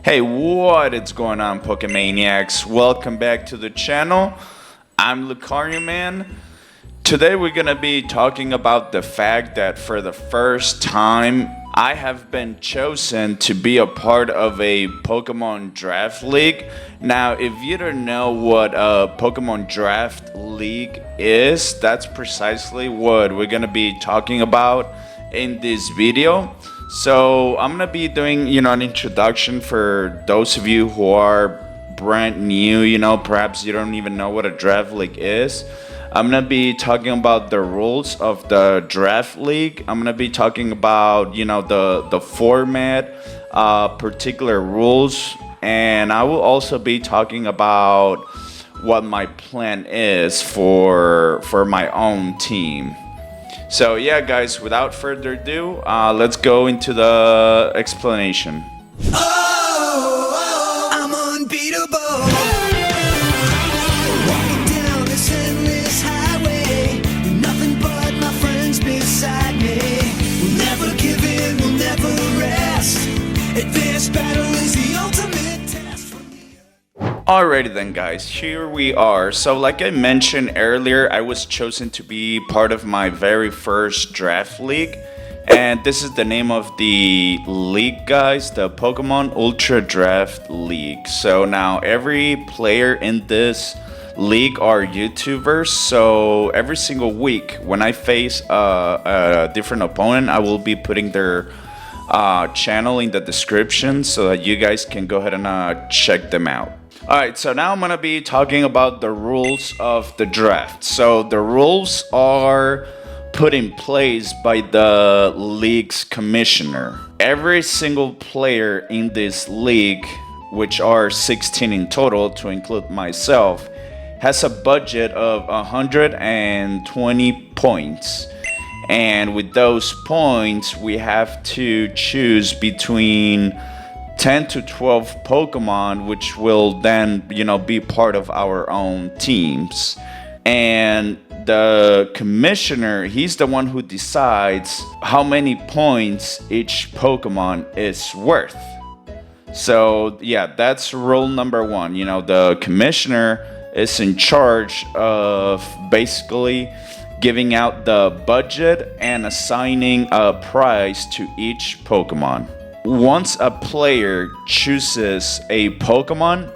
Hey, what is going on, POKEMANIACs? Welcome back to the channel. I'm Lucario Man. Today we're gonna be talking about the fact that for the first time I have been chosen to be a part of a Pokemon Draft League. Now, if you don't know what a Pokemon Draft League is, that's precisely what we're gonna be talking about in this video. So I'm gonna be doing, an introduction for those of you who are brand new. Perhaps you don't even know what a draft league is. I'm gonna be talking about the rules of the draft league. I'm gonna be talking about, the format, particular rules, and I will also be talking about what my plan is for my own team. So yeah, guys, without further ado, let's go into the explanation. Oh, I'm unbeatable. Walking down this endless highway, nothing but my friends beside me. We'll never give in, we'll never rest. Advanced battle is the ultimate test for me. Alrighty then, guys, here we are. So like I mentioned earlier, I was chosen to be part of my very first draft league, and this is the name of the league, guys, the Pokemon Ultra Draft League. So now every player in this league are YouTubers, so every single week when I face a different opponent, I will be putting their channel in the description so that you guys can go ahead and check them out. Alright, so now I'm going to be talking about the rules of the draft. So the rules are put in place by the league's commissioner. Every single player in this league, which are 16 in total to include myself, has a budget of 120 points. And with those points, we have to choose between 10 to 12 Pokemon, which will then, be part of our own teams. And the commissioner, he's the one who decides how many points each Pokemon is worth. So, yeah, that's rule number one. The commissioner is in charge of basically giving out the budget and assigning a prize to each Pokemon. Once a player chooses a Pokemon,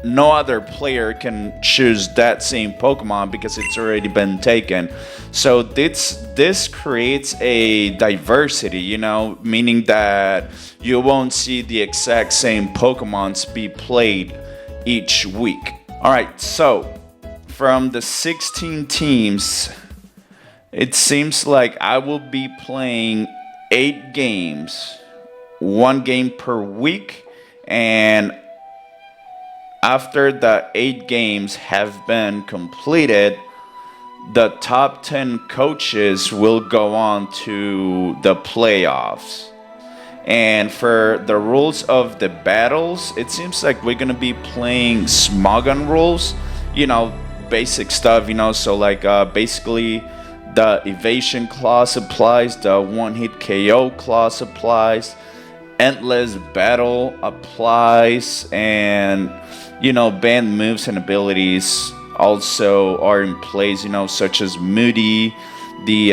no other player can choose that same Pokemon because it's already been taken. So this creates a diversity, meaning that you won't see the exact same Pokemons be played each week. Alright, so from the 16 teams, it seems like I will be playing 8 games. 1 game per week, and after the 8 games have been completed, the top 10 coaches will go on to the playoffs. And for the rules of the battles, it seems like we're gonna be playing Smogon rules, basic stuff, so like basically the evasion clause applies, the one-hit KO clause applies, endless battle applies, and banned moves and abilities also are in place, such as Moody, the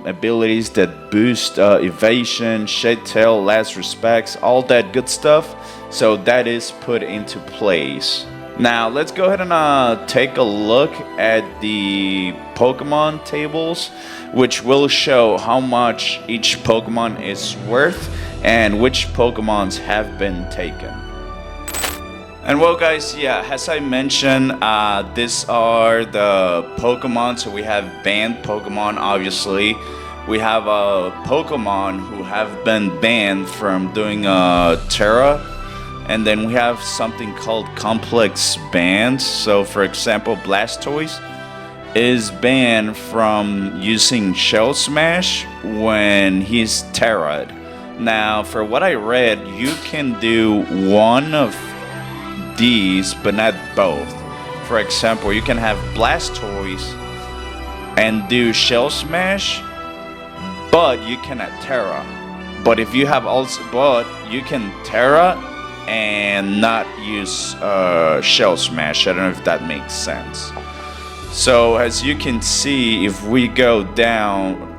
abilities that boost evasion, Shed Tail, Last Respects, all that good stuff. So that is put into place. Now let's go ahead and take a look at the Pokemon tables, which will show how much each Pokemon is worth and which Pokemons have been taken. And well, guys, yeah, as I mentioned, these are the Pokemon. So we have banned Pokemon, obviously. We have Pokemon who have been banned from doing Terra. And then we have something called complex bans. So for example, Blastoise is banned from using Shell Smash when he's Terra'd. Now, for what I read, you can do one of these, but not both. For example, you can have Blastoise and do Shell Smash, but you cannot Terra. But if you have also, but you can Terra and not use Shell Smash. I don't know if that makes sense. So as you can see, if we go down,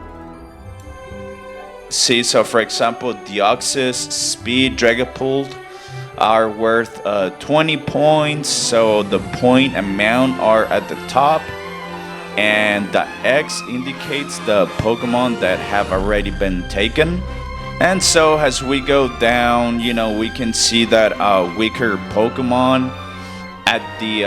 see, so for example, Deoxys, Speed, Dragapult are worth 20 points, so the point amount are at the top, and the X indicates the Pokemon that have already been taken. And so as we go down, we can see that weaker Pokemon at the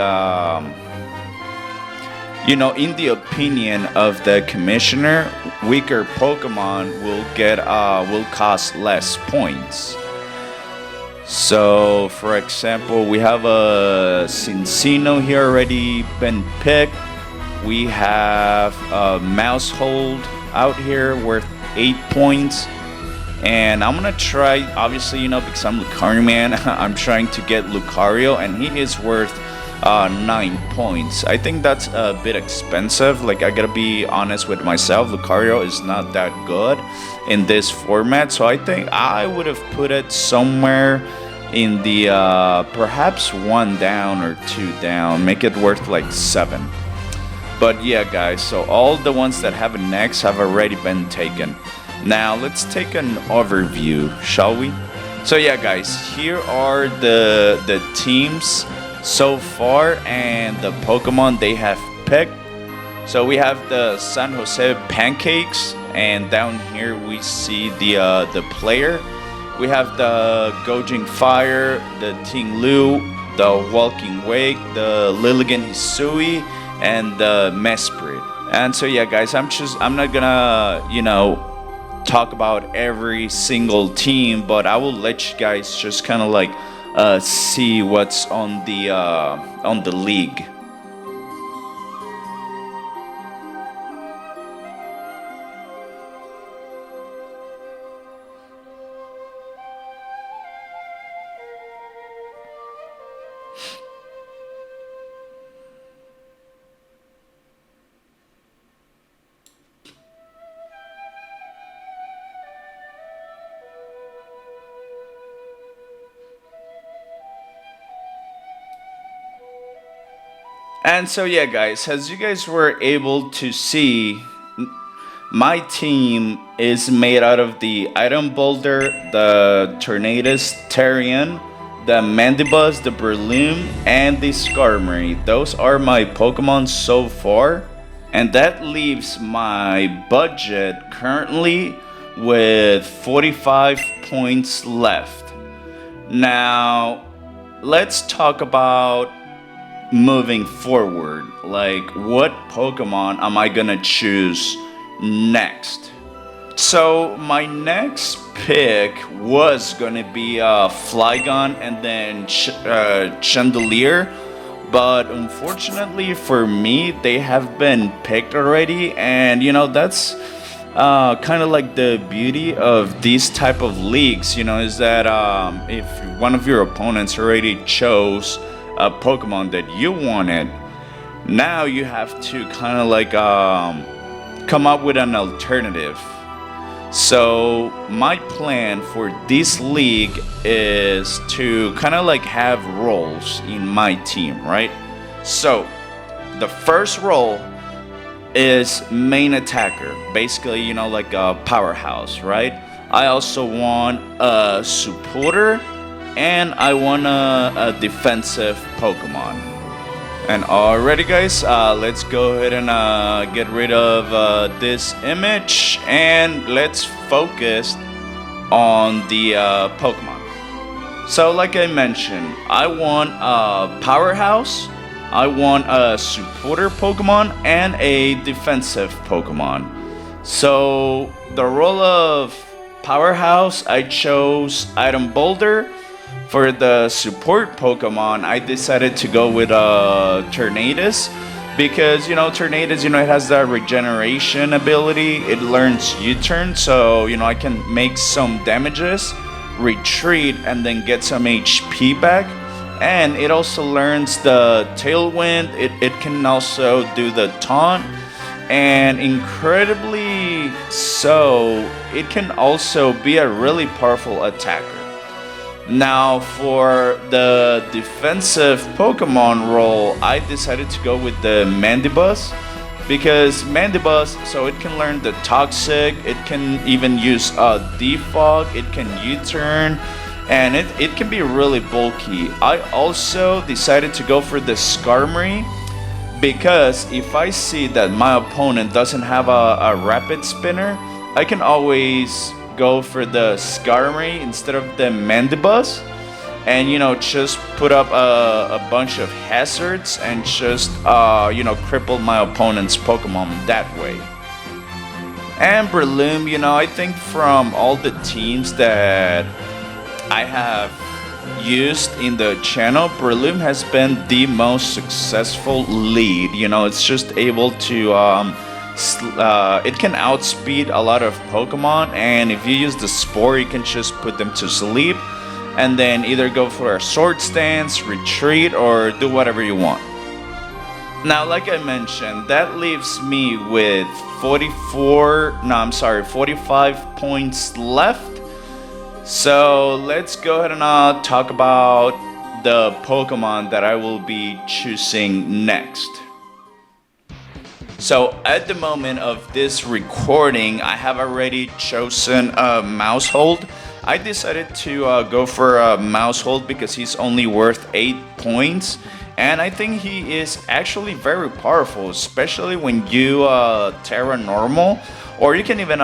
in the opinion of the commissioner, weaker Pokemon will cost less points. So, for example, we have a Cincino here already been picked. We have a Mousehold out here worth 8 points. And I'm gonna try, obviously, because I'm Lucario man, I'm trying to get Lucario, and he is worth 9 points. I think that's a bit expensive. Like, I gotta be honest with myself, Lucario is not that good in this format, so I think I would have put it somewhere in the perhaps 1 down or 2 down, make it worth like 7. But yeah, guys, so all the ones that have an X have already been taken. Now let's take an overview, shall we? So yeah, guys, here are the teams so far and the Pokemon they have picked. So we have the San Jose Pancakes, and down here we see the player. We have the Gojing Fire, the Ting Lu, the Walking Wake, the Lilligant Hisui, and the Mesprit. And so yeah, guys, I'm not gonna talk about every single team, but I will let you guys just kind of like see what's on the league. And so yeah, guys, as you guys were able to see, my team is made out of the Item Boulder, the Tornadus Terrian, the Mandibuzz, the Breloom, and the Skarmory. Those are my Pokemon so far, and that leaves my budget currently with 45 points left. Now, let's talk about moving forward. Like, what Pokemon am I gonna choose next? So my next pick was gonna be Flygon and then Chandelier, but unfortunately for me, they have been picked already, and that's kind of like the beauty of these type of leagues, is that if one of your opponents already chose a Pokemon that you wanted, now you have to kind of like come up with an alternative. So my plan for this league is to kind of like have roles in my team, right? So the first role is main attacker, basically, like a powerhouse, right? I also want a supporter, and I want a defensive Pokemon. And alrighty, guys, let's go ahead and get rid of this image, and let's focus on the Pokemon. So like I mentioned, I want a powerhouse, I want a supporter Pokemon, and a defensive Pokemon. So the role of powerhouse, I chose Item Boulder. For the support Pokemon, I decided to go with Tornadus, because Tornadus, it has that regeneration ability. It learns U-turn, so I can make some damages, retreat, and then get some HP back. And it also learns the Tailwind. It can also do the Taunt, and incredibly so, it can also be a really powerful attacker. Now, for the defensive Pokemon role, I decided to go with the Mandibuzz because Mandibuzz, so it can learn the Toxic, it can even use Defog, it can U-turn, and it can be really bulky. I also decided to go for the Skarmory because if I see that my opponent doesn't have a Rapid Spinner, I can always go for the Skarmory instead of the Mandibuzz, and just put up a bunch of hazards and just cripple my opponent's Pokemon that way. And Breloom, I think from all the teams that I have used in the channel, Breloom has been the most successful lead. It's just able to it can outspeed a lot of Pokemon, and if you use the Spore, you can just put them to sleep and then either go for a Sword Stance, retreat, or do whatever you want. Now, like I mentioned, that leaves me with 45 points left. So let's go ahead and talk about the Pokemon that I will be choosing next. So at the moment of this recording, I have already chosen a Maushold. I decided to go for a Maushold because he's only worth 8 points. And I think he is actually very powerful, especially when you Terra Normal. Or you can even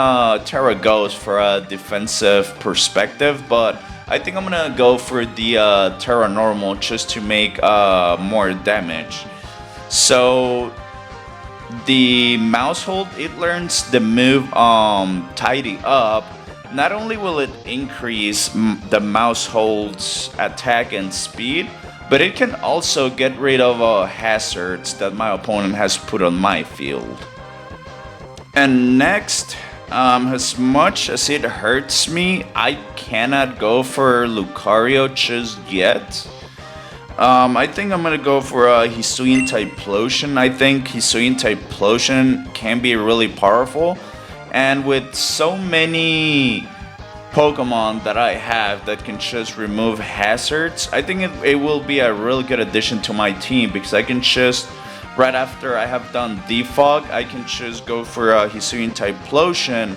Terra Ghost for a defensive perspective. But I think I'm going to go for the Terra Normal just to make more damage. So the Maushold, it learns the move Tidy Up. Not only will it increase the Maushold's attack and speed, but it can also get rid of hazards that my opponent has put on my field. And next, as much as it hurts me, I cannot go for Lucario just yet. I think I'm gonna go for a Hisuian Typhlosion. I think Hisuian Typhlosion can be really powerful, and with so many Pokemon that I have that can just remove hazards, I think it will be a really good addition to my team because I can just, right after I have done Defog, I can just go for a Hisuian Typhlosion,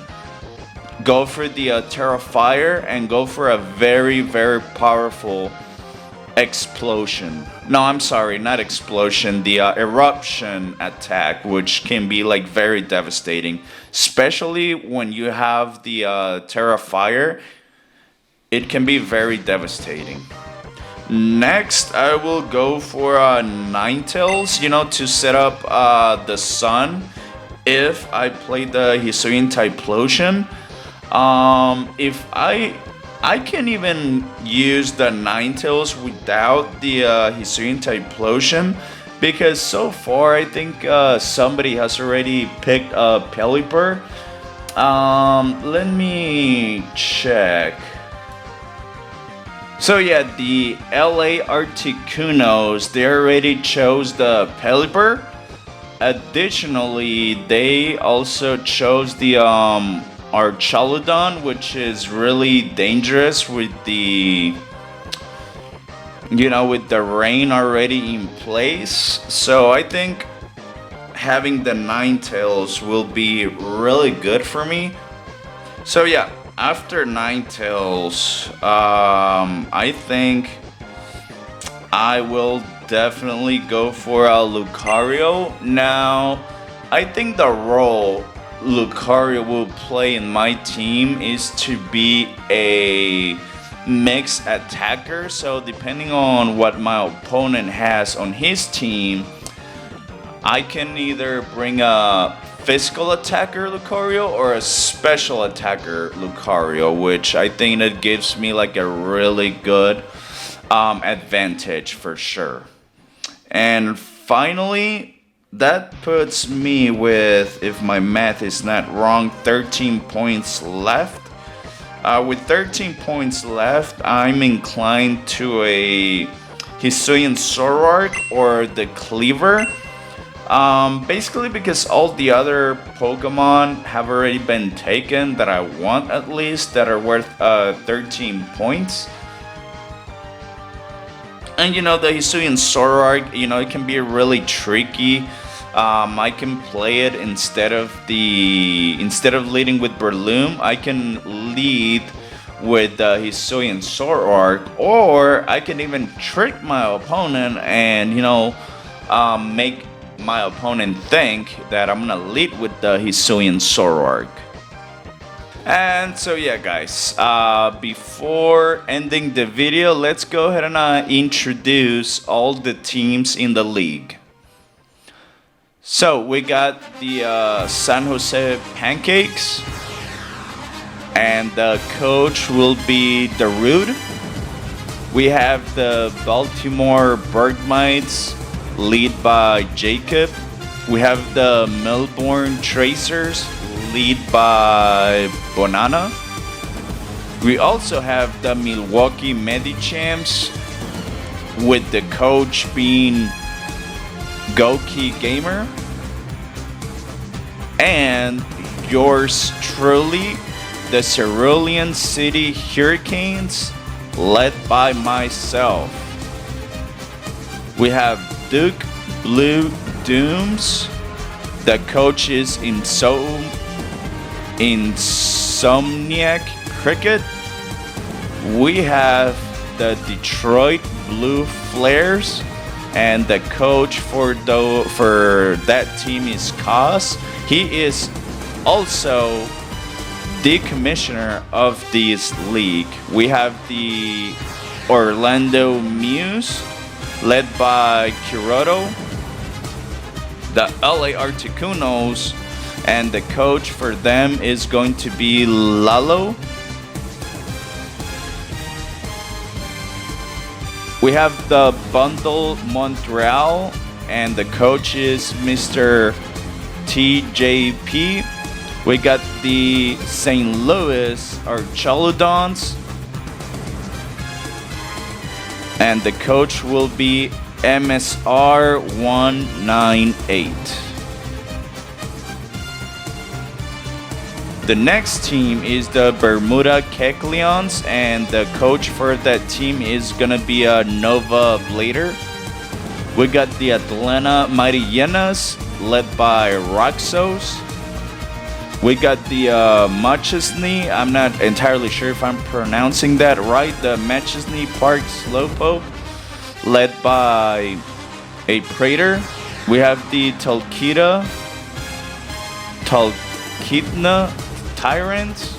go for the Terra Fire, and go for a very, very powerful Explosion. No, I'm sorry, not Explosion, the Eruption attack, which can be like very devastating, especially when you have the Terra Fire. It can be very devastating. Next, I will go for Ninetales, to set up the Sun if I play the Hisuian Typhlosion. If I can even use the Ninetales without the Hisuian Typhlosion because so far I think somebody has already picked a Pelipper. Let me check. So yeah, the LA Articunos, they already chose the Pelipper. Additionally, they also chose the Archaludon, which is really dangerous with the with the rain already in place. So I think having the Ninetales will be really good for me. So yeah, after Ninetales, I think I will definitely go for a Lucario. Now, I think the role Lucario will play in my team is to be a mixed attacker. So depending on what my opponent has on his team, I can either bring a physical attacker Lucario or a special attacker Lucario, which I think that gives me like a really good advantage for sure. And finally, that puts me with, if my math is not wrong, 13 points left. With 13 points left, I'm inclined to a Hisuian Zoroark or the Cleaver. Basically because all the other Pokemon have already been taken that I want, at least, that are worth 13 points. And you know, the Hisuian Zoroark, you know, it can be really tricky. I can play it instead of leading with Breloom, I can lead with the Hisuian Zoroark, or I can even trick my opponent and, you know, make my opponent think that I'm gonna lead with the Hisuian Zoroark. And so yeah, guys, before ending the video, let's go ahead and introduce all the teams in the league. So we got the San Jose Pancakes, and the coach will be Darude. We have the Baltimore Bergmites, lead by Jacob. We have the Melbourne Tracers, lead by Bonana. We also have the Milwaukee Medichamps, with the coach being Goki Gamer. And yours truly, the Cerulean City Hurricanes, led by myself. We have Duke Blue Dooms. The coach is Insomniac Cricket. We have the Detroit Blue Flares, and the coach for that team is Kaz. He is also the commissioner of this league. We have the Orlando Muse, led by Kiroto, the LA Articunos, and the coach for them is going to be Lalo. We have the Bundle Montreal, and the coach is Mr. TJP. We got the St. Louis Archaludons, and the coach will be MSR 198. The next team is the Bermuda Kecleons, and the coach for that team is gonna be a Nova Blader. We got the Atlanta Mighty Hyenas, led by Roxos. We got the Machesney, I'm not entirely sure if I'm pronouncing that right, the Machesney Park Slowpoke, led by a Praetor. We have the Talkeetna Tyrant,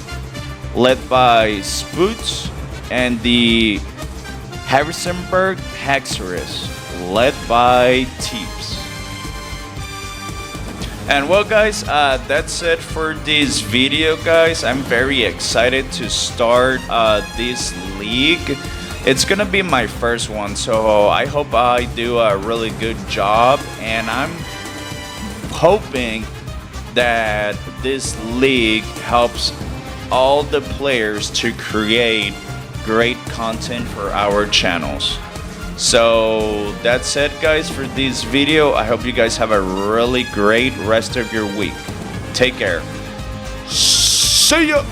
led by Spoots, and the Harrisonburg Haxorus, led by Teeps. And well, guys, that's it for this video, guys. I'm very excited to start this league. It's gonna be my first one, so I hope I do a really good job, and I'm hoping that this league helps all the players to create great content for our channels. So that's it, guys, for this video. I hope you guys have a really great rest of your week. Take care. See ya!